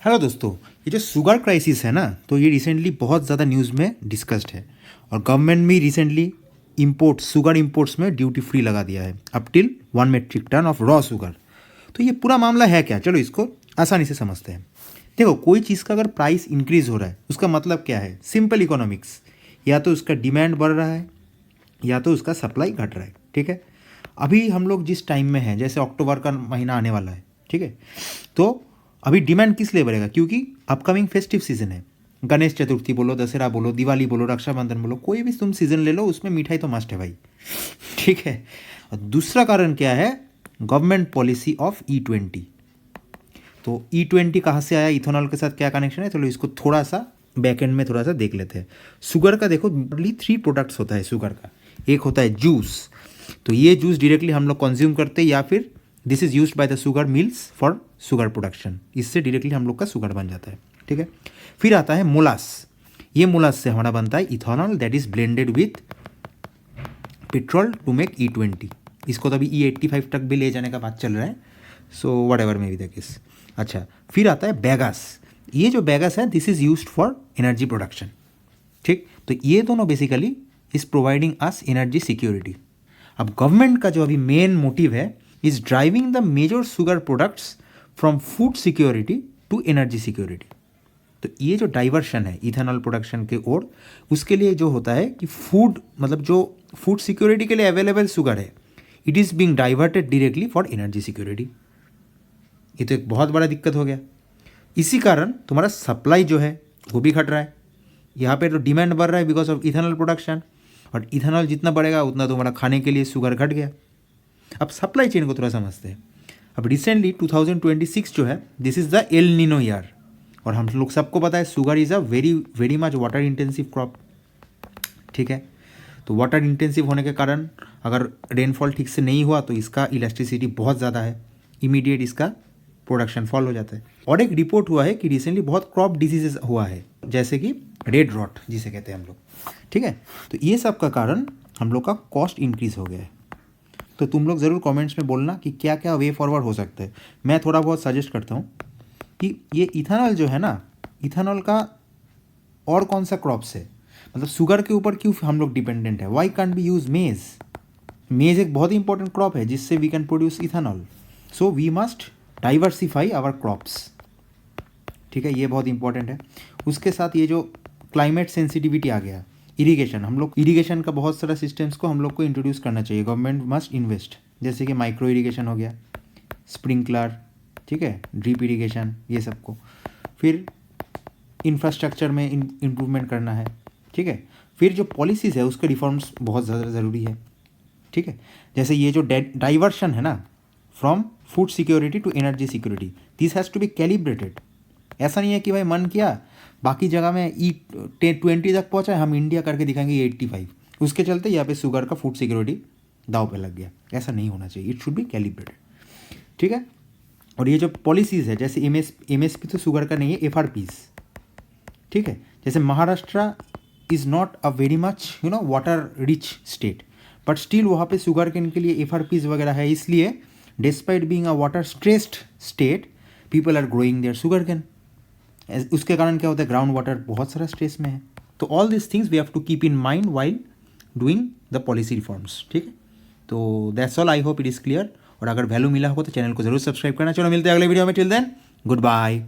Hello दोस्तों, ये जो शुगर क्राइसिस है ना, तो ये रिसेंटली बहुत ज़्यादा न्यूज़ में डिस्कस्ड है और गवर्नमेंट भी रिसेंटली शुगर इंपोर्ट्स में ड्यूटी फ्री लगा दिया है up till 1 metric tonne of raw sugar. तो ये पूरा मामला है क्या, चलो इसको आसानी से समझते हैं। देखो, कोई चीज़ का अगर प्राइस इंक्रीज हो रहा है उसका मतलब क्या है, सिंपल इकोनॉमिक्स, या तो उसका डिमांड बढ़ रहा है या तो उसका सप्लाई घट रहा है। ठीक है, अभी हम लोग जिस टाइम में हैं, जैसे अक्टूबर का महीना आने वाला है, ठीक है, तो अभी डिमांड किस लिए बढ़ेगा, क्योंकि अपकमिंग फेस्टिव सीजन है। गणेश चतुर्थी बोलो, दशहरा बोलो, दिवाली बोलो, रक्षाबंधन बोलो, कोई भी तुम सीजन ले लो, उसमें मिठाई तो मस्ट है भाई। ठीक है, और दूसरा कारण क्या है, गवर्नमेंट पॉलिसी ऑफ E20। तो E20 कहाँ से आया, इथेनॉल के साथ क्या कनेक्शन है, चलो इसको थोड़ा सा बैक एंड में थोड़ा सा देख लेते हैं। शुगर का देखो, बड़ी 3 प्रोडक्ट्स होता है शुगर का। एक होता है जूस, तो ये जूस डायरेक्टली हम लोग कंज्यूम करते हैं, या फिर this is used by the sugar mills for sugar production, इससे डायरेक्टली हम लोग का शुगर बन जाता है। ठीक है, फिर आता है मोलास। ये मोलास से हमारा बनता है ethanol that is blended with petrol to make E20। इसको तो अभी E85 तक भी ले जाने का बात चल रहा है, so whatever may be the case. अच्छा, फिर आता है बैगास। ये जो बैगास है, this is used for energy production. ठीक, तो ये दोनों basically is providing us energy security. अब गवर्नमेंट का जो अभी मेन मोटिव है, is driving the major sugar products from food security to energy security. तो ये जो डाइवर्शन है इथेनॉल प्रोडक्शन के ओर, उसके लिए जो होता है कि फूड, मतलब जो फूड सिक्योरिटी के लिए अवेलेबल शुगर है, it is being diverted directly for energy security. ये तो एक बहुत बड़ा दिक्कत हो गया। इसी कारण तुम्हारा सप्लाई जो है वो भी घट रहा है। यहाँ पे तो डिमांड बढ़ रहा है बिकॉज ऑफ इथेनॉल प्रोडक्शन, और इथेनॉल जितना बढ़ेगा उतना तुम्हारा खाने के लिए शुगर घट गया। अब सप्लाई चेन को थोड़ा समझते हैं। अब रिसेंटली 2026 जो है, this is the El Nino year, और हम लोग सबको पता है sugar is a very very much water intensive crop. ठीक है, तो वाटर इंटेंसिव होने के कारण अगर रेनफॉल ठीक से नहीं हुआ तो इसका इलास्टिसिटी बहुत ज़्यादा है, इमीडिएट इसका प्रोडक्शन फॉल हो जाता है। और एक रिपोर्ट हुआ है कि रिसेंटली बहुत क्रॉप डिजीजेस हुआ है, जैसे कि रेड रॉट जिसे कहते हैं हम लोग। ठीक है, तो ये सब का कारण हम लोग का कॉस्ट इंक्रीज हो गया है। तो तुम लोग ज़रूर कमेंट्स में बोलना कि क्या क्या वे फॉरवर्ड हो सकता है। मैं थोड़ा बहुत सजेस्ट करता हूँ कि ये इथेनॉल जो है ना, इथेनॉल का और कौन सा क्रॉप्स है, मतलब शुगर के ऊपर क्यों हम लोग डिपेंडेंट है। वाई कांट बी यूज मेज। मेज एक बहुत ही इंपॉर्टेंट क्रॉप है जिससे we can produce ethanol. So we must diversify our crops. ठीक है, ये बहुत इंपॉर्टेंट है। उसके साथ ये जो क्लाइमेट सेंसिटिविटी आ गया, इरिगेशन, हम लोग इरिगेशन का बहुत सारा सिस्टम्स को हम लोग को इंट्रोड्यूस करना चाहिए। गवर्नमेंट मस्ट इन्वेस्ट, जैसे कि माइक्रो इरिगेशन हो गया, स्प्रिंकलर, ठीक है, ड्रिप इरिगेशन, ये सबको। फिर इंफ्रास्ट्रक्चर में इम्प्रूवमेंट करना है। ठीक है, फिर जो पॉलिसीज़ है उसके रिफॉर्म्स बहुत ज़्यादा ज़रूरी है। ठीक है, जैसे ये जो डाइवर्शन है ना from food security to energy security, this has to be calibrated. ऐसा नहीं है कि भाई मन किया बाकी जगह में E20 तक पहुंचा है, हम इंडिया करके दिखाएंगे E85, उसके चलते यहाँ पे शुगर का फूड सिक्योरिटी दाव पे लग गया। ऐसा नहीं होना चाहिए, इट शुड बी कैलिब्रेटेड। ठीक है, और ये जो पॉलिसीज़ है, जैसे MSP तो शुगर का नहीं है, FRPs। ठीक है, जैसे Maharashtra is not a very much water rich state, but still वहाँ पे शुगर केन के लिए FRPs वगैरह है, इसलिए despite being a water stressed state, people are growing their sugarcane. उसके कारण क्या होता है, ग्राउंड वाटर बहुत सारा स्ट्रेस में है। तो all this things we have to keep in mind while doing the policy reforms. ठीक है, तो that's all, I hope it is clear. और अगर वैल्यू मिला होगा तो चैनल को जरूर सब्सक्राइब करना। चलो मिलते हैं अगले वीडियो में, टिल देन गुड बाय।